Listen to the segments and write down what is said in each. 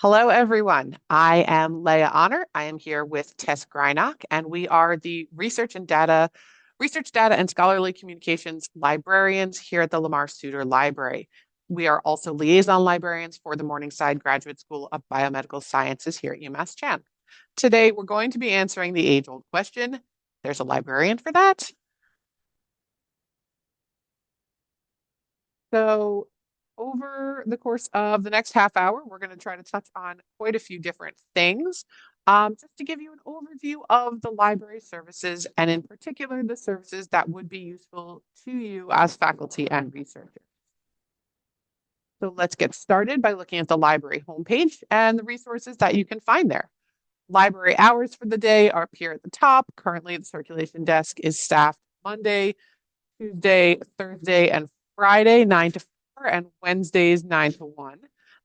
Hello, everyone. I am Leah Honor. I am here with Tess Greinock, and we are the research data and scholarly communications librarians here at the Lamar Suter Library. We are also liaison librarians for the Morningside Graduate School of Biomedical Sciences here at UMass Chan. Today, we're going to be answering the age-old question. There's a librarian for that. So over the course of the next half hour, we're going to try to touch on quite a few different things. Just to give you an overview of the library services, and in particular, the services that would be useful to you as faculty and researchers. So let's get started by looking at the library homepage and the resources that you can find there. Library hours for the day are up here at the top. Currently, the circulation desk is staffed Monday, Tuesday, Thursday, and Friday, 9 to 4, and Wednesdays, 9 to 1.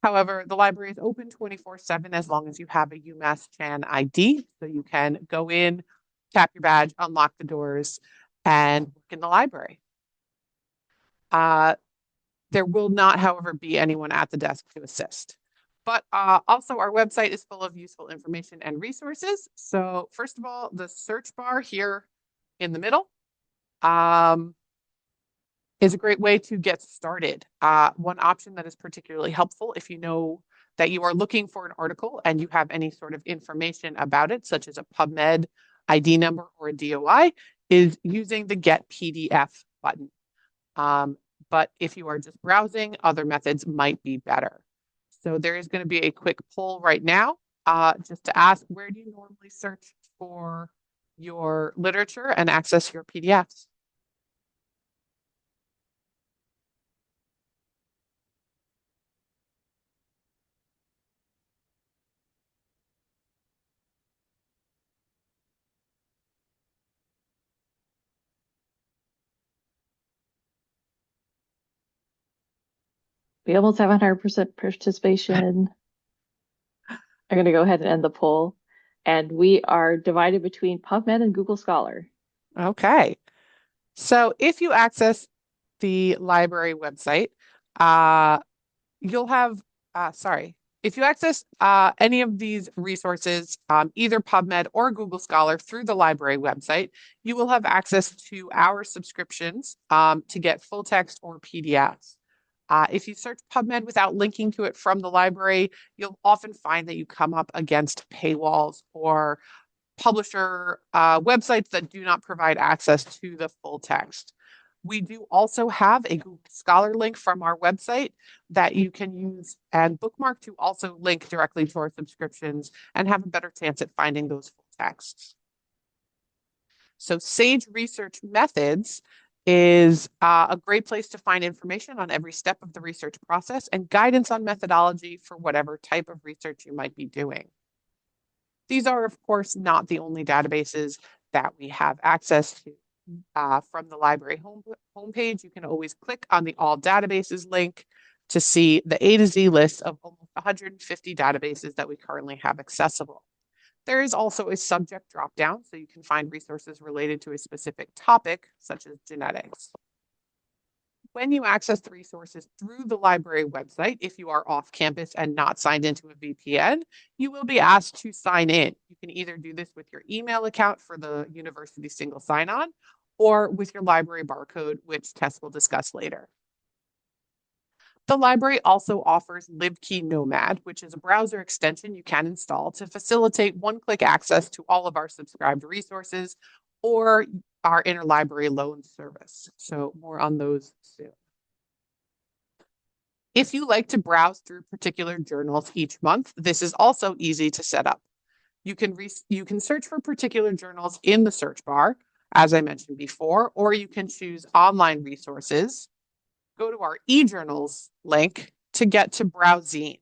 However, the library is open 24/7 as long as you have a UMass Chan ID. So you can go in, tap your badge, unlock the doors, and work in the library. There will not, however, be anyone at the desk to assist. But also, our website is full of useful information and resources. So, first of all, the search bar here in the middle is a great way to get started. One option that is particularly helpful if you know that you are looking for an article and you have any sort of information about it, such as a PubMed ID number or a DOI, is using the Get PDF button. But if you are just browsing, other methods might be better. So there is going to be a quick poll right now, just to ask, where do you normally search for your literature and access your PDFs? We almost have 100% participation. I'm going to go ahead and end the poll. And we are divided between PubMed and Google Scholar. Okay. So if you access the library website, uh, you'll have, if you access any of these resources, either PubMed or Google Scholar through the library website, you will have access to our subscriptions to get full text or PDFs. If you search PubMed without linking to it from the library, you'll often find that you come up against paywalls or publisher websites that do not provide access to the full text. We do also have a Google Scholar link from our website that you can use and bookmark to also link directly to our subscriptions and have a better chance at finding those full texts. So Sage Research Methods is a great place to find information on every step of the research process and guidance on methodology for whatever type of research you might be doing. These are, of course, not the only databases that we have access to. From the library homepage, you can always click on the All Databases link to see the A to Z list of almost 150 databases that we currently have accessible. There is also a subject dropdown, so you can find resources related to a specific topic, such as genetics. When you access the resources through the library website, if you are off campus and not signed into a VPN, you will be asked to sign in. You can either do this with your email account for the university single sign-on or with your library barcode, which Tess will discuss later. The library also offers LibKey Nomad, which is a browser extension you can install to facilitate one-click access to all of our subscribed resources or our interlibrary loan service. So more on those soon. If you like to browse through particular journals each month, this is also easy to set up. You can search for particular journals in the search bar, as I mentioned before, or you can choose online resources. Go to our eJournals link to get to Browsine.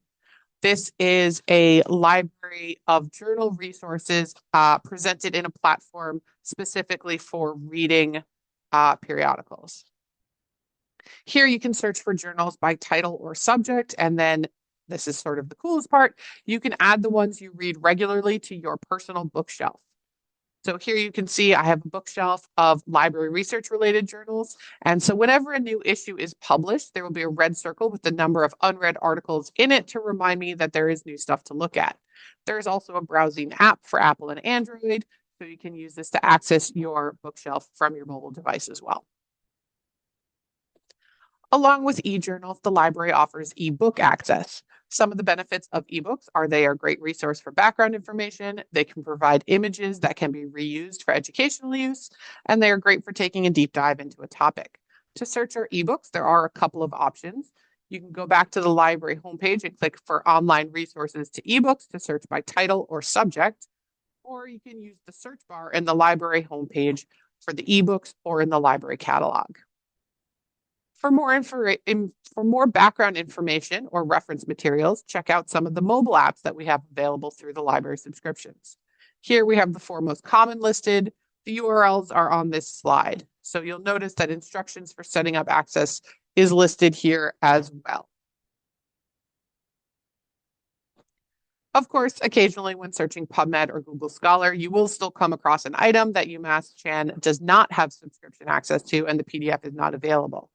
This is a library of journal resources presented in a platform specifically for reading periodicals. Here you can search for journals by title or subject, and then this is sort of the coolest part, you can add the ones you read regularly to your personal bookshelf. So here you can see I have a bookshelf of library research related journals. And so whenever a new issue is published, there will be a red circle with the number of unread articles in it to remind me that there is new stuff to look at. There's also a browsing app for Apple and Android, so you can use this to access your bookshelf from your mobile device as well. Along with eJournals, the library offers ebook access. Some of the benefits of ebooks are they are a great resource for background information, they can provide images that can be reused for educational use, and they are great for taking a deep dive into a topic. To search our ebooks, there are a couple of options. You can go back to the library homepage and click for online resources to ebooks to search by title or subject, or you can use the search bar in the library homepage for the ebooks or in the library catalog. For more background information or reference materials, check out some of the mobile apps that we have available through the library subscriptions. Here we have the four most common listed. The URLs are on this slide. So you'll notice that instructions for setting up access is listed here as well. Of course, occasionally when searching PubMed or Google Scholar, you will still come across an item that UMass Chan does not have subscription access to and the PDF is not available.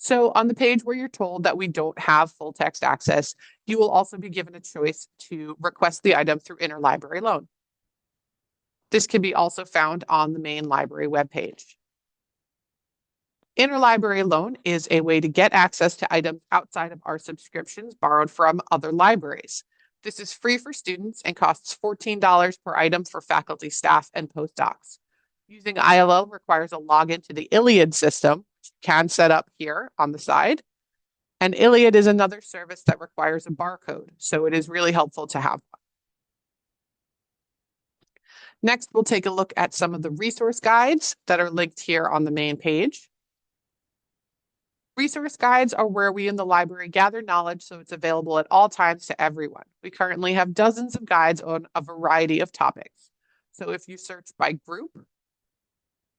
So on the page where you're told that we don't have full text access, you will also be given a choice to request the item through interlibrary loan. This can be also found on the main library webpage. Interlibrary loan is a way to get access to items outside of our subscriptions borrowed from other libraries. This is free for students and costs $14 per item for faculty, staff, and postdocs. Using ILL requires a login to the ILLiad system, which you can set up here on the side. And ILLiad is another service that requires a barcode, so it is really helpful to have one. Next, we'll take a look at some of the resource guides that are linked here on the main page. Resource guides are where we in the library gather knowledge so it's available at all times to everyone. We currently have dozens of guides on a variety of topics. So if you search by group,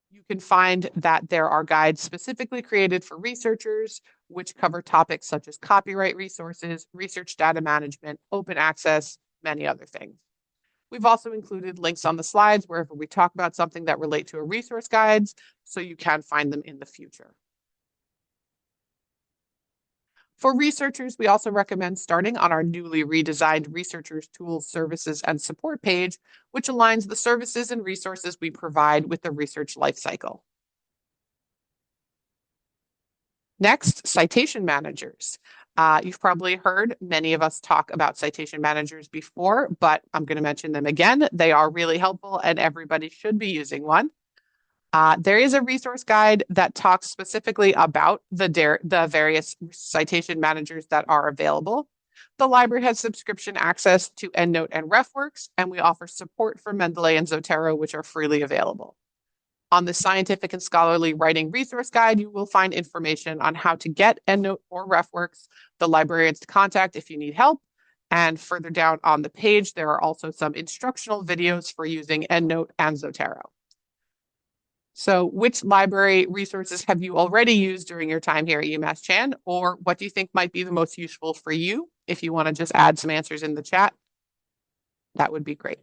you can find that there are guides specifically created for researchers, which cover topics such as copyright resources, research data management, open access, many other things. We've also included links on the slides wherever we talk about something that relate to a resource guides, so you can find them in the future. For researchers, we also recommend starting on our newly redesigned Researchers Tools, Services, and Support page, which aligns the services and resources we provide with the research lifecycle. Next, citation managers. You've probably heard many of us talk about citation managers before, but I'm going to mention them again. They are really helpful and everybody should be using one. There is a resource guide that talks specifically about the various citation managers that are available. The library has subscription access to EndNote and RefWorks, and we offer support for Mendeley and Zotero, which are freely available. On the Scientific and Scholarly Writing Resource Guide, you will find information on how to get EndNote or RefWorks, the librarians to contact if you need help. And further down on the page, there are also some instructional videos for using EndNote and Zotero. So which library resources have you already used during your time here at UMass Chan, or what do you think might be the most useful for you? If you want to just add some answers in the chat, that would be great.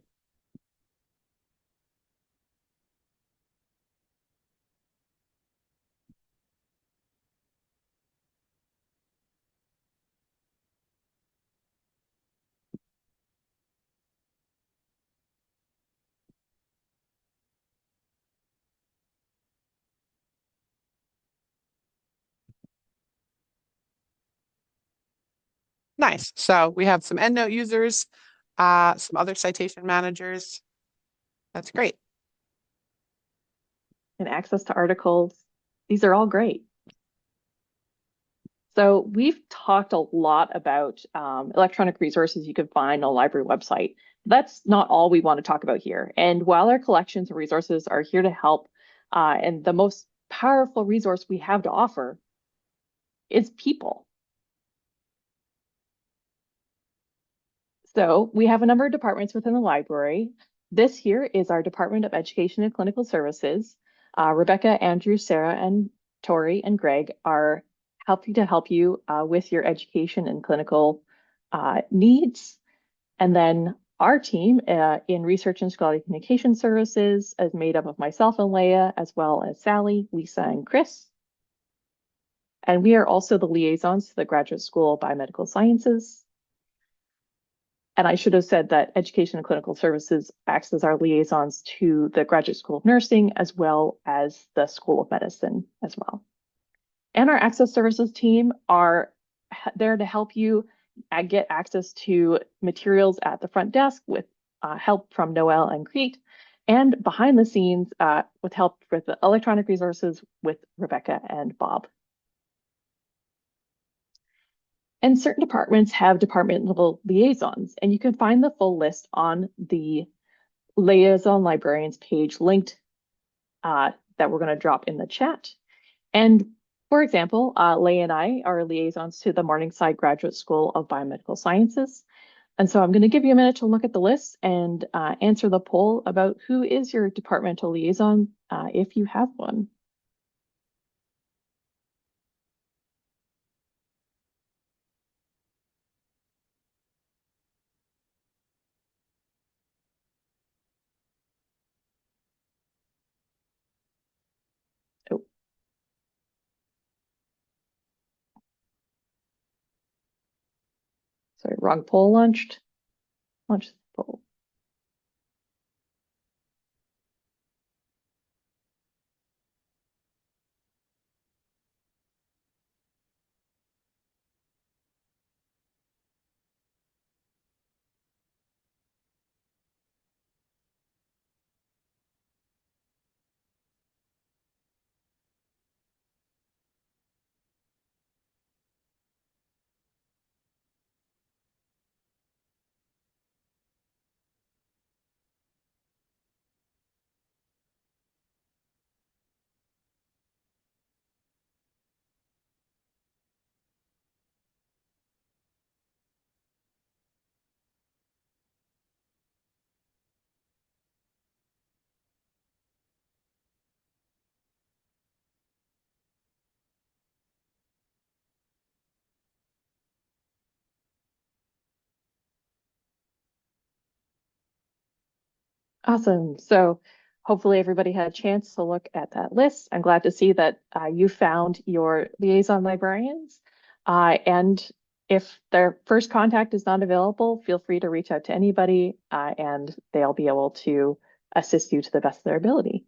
Nice. So we have some EndNote users, some other citation managers. That's great. And access to articles. These are all great. So we've talked a lot about electronic resources you can find on a library website. That's not all we want to talk about here. And while our collections of resources are here to help, and the most powerful resource we have to offer is people. So we have a number of departments within the library. This here is our Department of Education and Clinical Services. Rebecca, Andrew, Sarah, and Tori, and Greg are helping to help you with your education and clinical needs. And then Our team in Research and Scholarly Communication Services is made up of myself and Leah, as well as Sally, Lisa, and Chris. And we are also the liaisons to the Graduate School of Biomedical Sciences. And I should have said that Education and Clinical Services acts as our liaisons to the Graduate School of Nursing, as well as the School of Medicine as well. And our Access Services team are there to help you get access to materials at the front desk with help from Noel and Crete, and behind the scenes with help with the electronic resources with Rebecca and Bob. And certain departments have departmental liaisons, and you can find the full list on the liaison librarians page linked that we're going to drop in the chat. And for example, Leigh and I are liaisons to the Morningside Graduate School of Biomedical Sciences. And so I'm going to give you a minute to look at the list and answer the poll about who is your departmental liaison if you have one. Oh. Sorry, wrong poll launched. Launch the poll. Awesome. So hopefully everybody had a chance to look at that list. I'm glad to see that you found your liaison librarians. And if their first contact is not available, feel free to reach out to anybody and they'll be able to assist you to the best of their ability.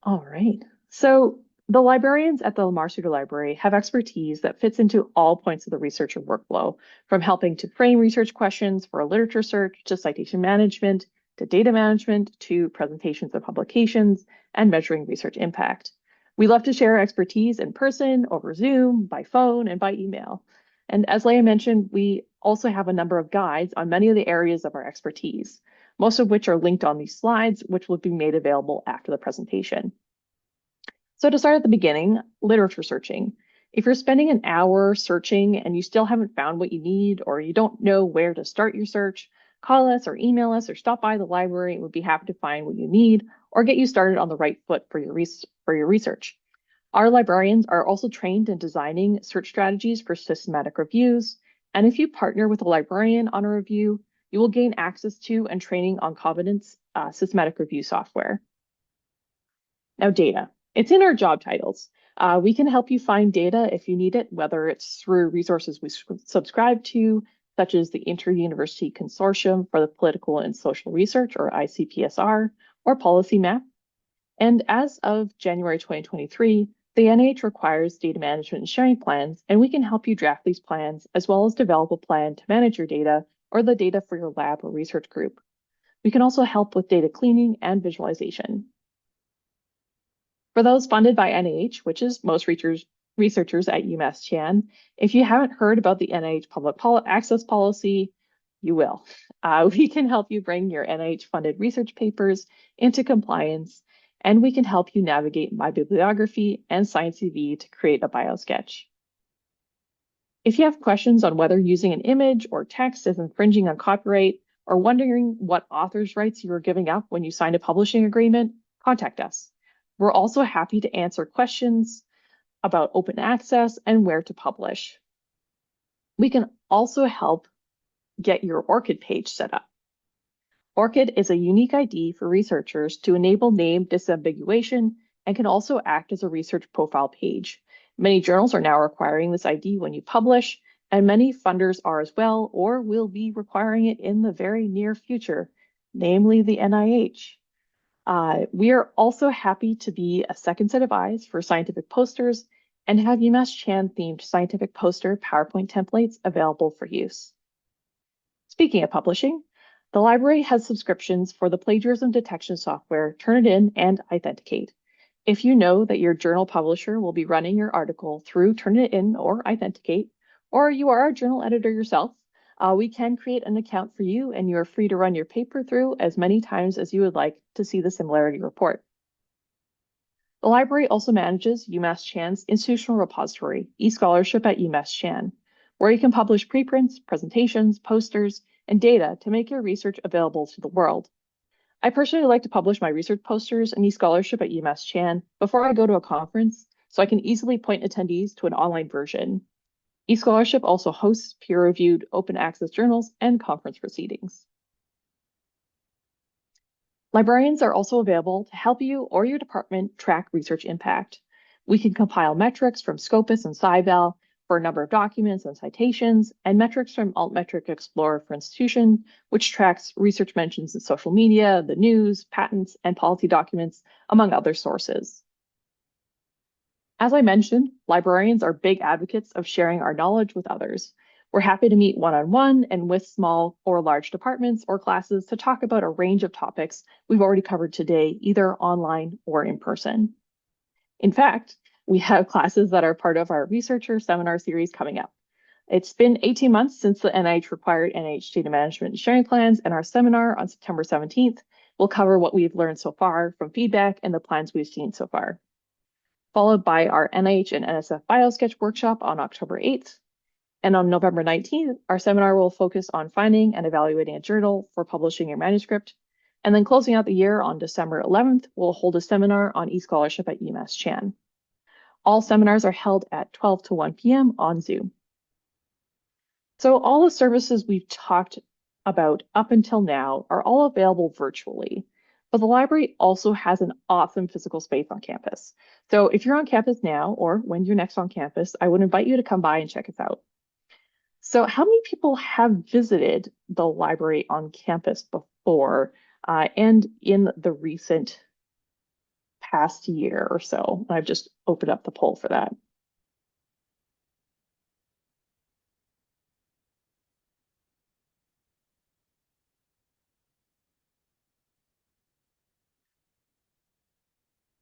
All right. So the librarians at the Lamar Suter Library have expertise that fits into all points of the researcher workflow, from helping to frame research questions for a literature search, to citation management, to data management, to presentations of publications, and measuring research impact. We love to share our expertise in person, over Zoom, by phone, and by email. And as Leah mentioned, we also have a number of guides on many of the areas of our expertise, most of which are linked on these slides, which will be made available after the presentation. So to start at the beginning, literature searching. If you're spending an hour searching and you still haven't found what you need, or you don't know where to start your search, call us or email us or stop by the library and we'd be happy to find what you need or get you started on the right foot for your research. Our librarians are also trained in designing search strategies for systematic reviews. And if you partner with a librarian on a review, you will gain access to and training on Covidence systematic review software. Now, data. It's in our job titles. We can help you find data if you need it, whether it's through resources we subscribe to, such as the Inter-University Consortium for the Political and Social Research, or ICPSR, or Policy Map. And as of January 2023, the NIH requires data management and sharing plans, and we can help you draft these plans, as well as develop a plan to manage your data or the data for your lab or research group. We can also help with data cleaning and visualization. For those funded by NIH, which is most researchers at UMass Chan, if you haven't heard about the NIH Public Access Policy, you will. We can help you bring your NIH-funded research papers into compliance, and we can help you navigate My Bibliography and ScienceCV to create a biosketch. If you have questions on whether using an image or text is infringing on copyright, or wondering what author's rights you are giving up when you sign a publishing agreement, contact us. We're also happy to answer questions about open access and where to publish. We can also help get your ORCID page set up. ORCID is a unique ID for researchers to enable name disambiguation and can also act as a research profile page. Many journals are now requiring this ID when you publish, and many funders are as well, or will be requiring it in the very near future, namely the NIH. We are also happy to be a second set of eyes for scientific posters and have UMass Chan themed scientific poster PowerPoint templates available for use. Speaking of publishing, the library has subscriptions for the plagiarism detection software Turnitin and Authenticate. If you know that your journal publisher will be running your article through Turnitin or Authenticate, or you are a journal editor yourself, we can create an account for you and you are free to run your paper through as many times as you would like to see the similarity report. The library also manages UMass Chan's institutional repository, eScholarship at UMass Chan, where you can publish preprints, presentations, posters, and data to make your research available to the world. I personally like to publish my research posters and eScholarship at UMass Chan before I go to a conference, so I can easily point attendees to an online version. eScholarship also hosts peer-reviewed open access journals and conference proceedings. Librarians are also available to help you or your department track research impact. We can compile metrics from Scopus and SciVal for a number of documents and citations, and metrics from Altmetric Explorer for institution, which tracks research mentions in social media, the news, patents, and policy documents, among other sources. As I mentioned, librarians are big advocates of sharing our knowledge with others. We're happy to meet one-on-one and with small or large departments or classes to talk about a range of topics we've already covered today, either online or in person. In fact, we have classes that are part of our researcher seminar series coming up. It's been 18 months since the NIH required NIH data management and sharing plans, and our seminar on September 17th will cover what we've learned so far from feedback and the plans we've seen so far, followed by our NIH and NSF BioSketch workshop on October 8th. And on November 19th, our seminar will focus on finding and evaluating a journal for publishing your manuscript. And then closing out the year on December 11th, we'll hold a seminar on eScholarship at UMass Chan. All seminars are held at 12 to 1 p.m. on Zoom. So all the services we've talked about up until now are all available virtually, but the library also has an awesome physical space on campus. So if you're on campus now, or when you're next on campus, I would invite you to come by and check us out. So how many people have visited the library on campus before and in the recent past year or so? I've just opened up the poll for that.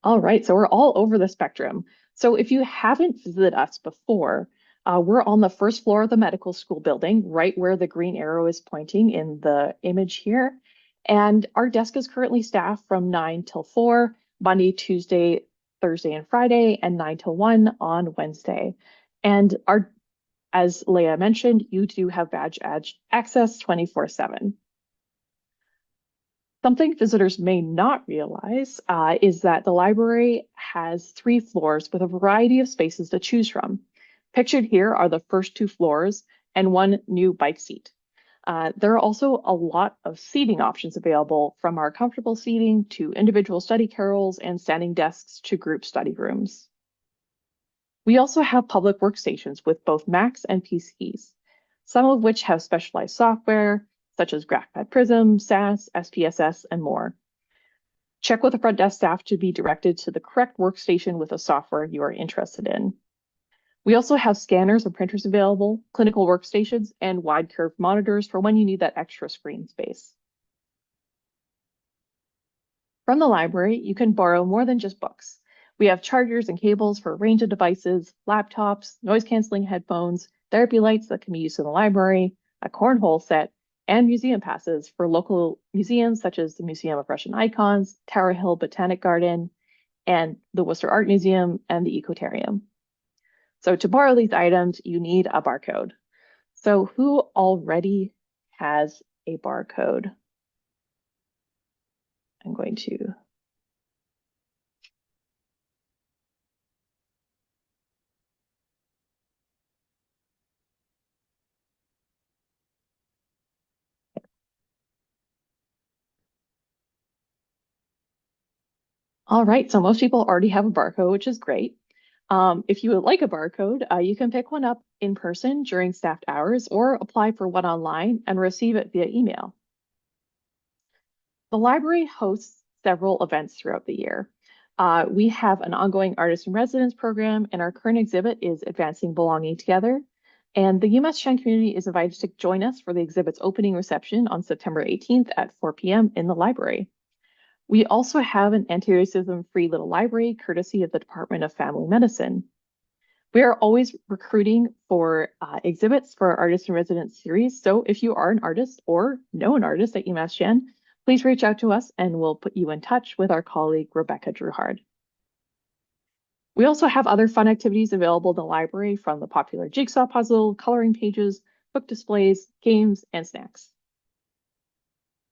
All right, so we're all over the spectrum. So if you haven't visited us before, we're on the first floor of the medical school building, right where the green arrow is pointing in the image here. And our desk is currently staffed from 9 till 4, Monday, Tuesday, Thursday, and Friday, and 9 till 1 on Wednesday. And as Leah mentioned, you do have badge access 24/7. Something visitors may not realize is that the library has 3 floors with a variety of spaces to choose from. Pictured here are the first 2 floors and 1 new bike seat. There are also a lot of seating options available, from our comfortable seating to individual study carrels and standing desks to group study rooms. We also have public workstations with both Macs and PCs, some of which have specialized software, such as GraphPad Prism, SAS, SPSS, and more. Check with the front desk staff to be directed to the correct workstation with the software you are interested in. We also have scanners and printers available, clinical workstations, and wide curved monitors for when you need that extra screen space. From the library, you can borrow more than just books. We have chargers and cables for a range of devices, laptops, noise-canceling headphones, therapy lights that can be used in the library, a cornhole set, and museum passes for local museums such as the Museum of Russian Icons, Tower Hill Botanic Garden, and the Worcester Art Museum and the Ecotarium. So to borrow these items, you need a barcode. So who already has a barcode? I'm going to All right, so most people already have a barcode, which is great. If you would like a barcode, you can pick one up in person during staffed hours or apply for one online and receive it via email. The library hosts several events throughout the year. We have an ongoing Artist in Residence program, and our current exhibit is Advancing Belonging Together. And the UMass Chan community is invited to join us for the exhibit's opening reception on September 18th at 4 p.m. in the library. We also have an anti-racism-free little library courtesy of the Department of Family Medicine. We are always recruiting for exhibits for our Artist in Residence series. So if you are an artist or know an artist at UMass Chan, please reach out to us and we'll put you in touch with our colleague, Rebecca Druhard. We also have other fun activities available in the library, from the popular jigsaw puzzle, coloring pages, book displays, games, and snacks.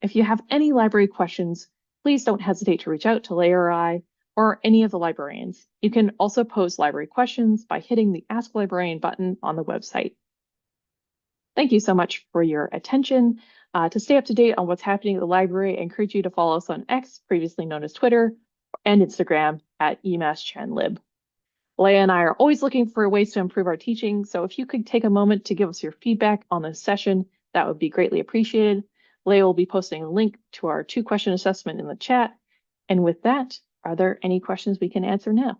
If you have any library questions, please don't hesitate to reach out to Leah or I or any of the librarians. You can also pose library questions by hitting the Ask Librarian button on the website. Thank you so much for your attention. To stay up to date on what's happening at the library, I encourage you to follow us on X, previously known as Twitter, and Instagram at UMassChanLib. Leah and I are always looking for ways to improve our teaching, so if you could take a moment to give us your feedback on this session, that would be greatly appreciated. Leah will be posting a link to our 2-question assessment in the chat. And with that, are there any questions we can answer now?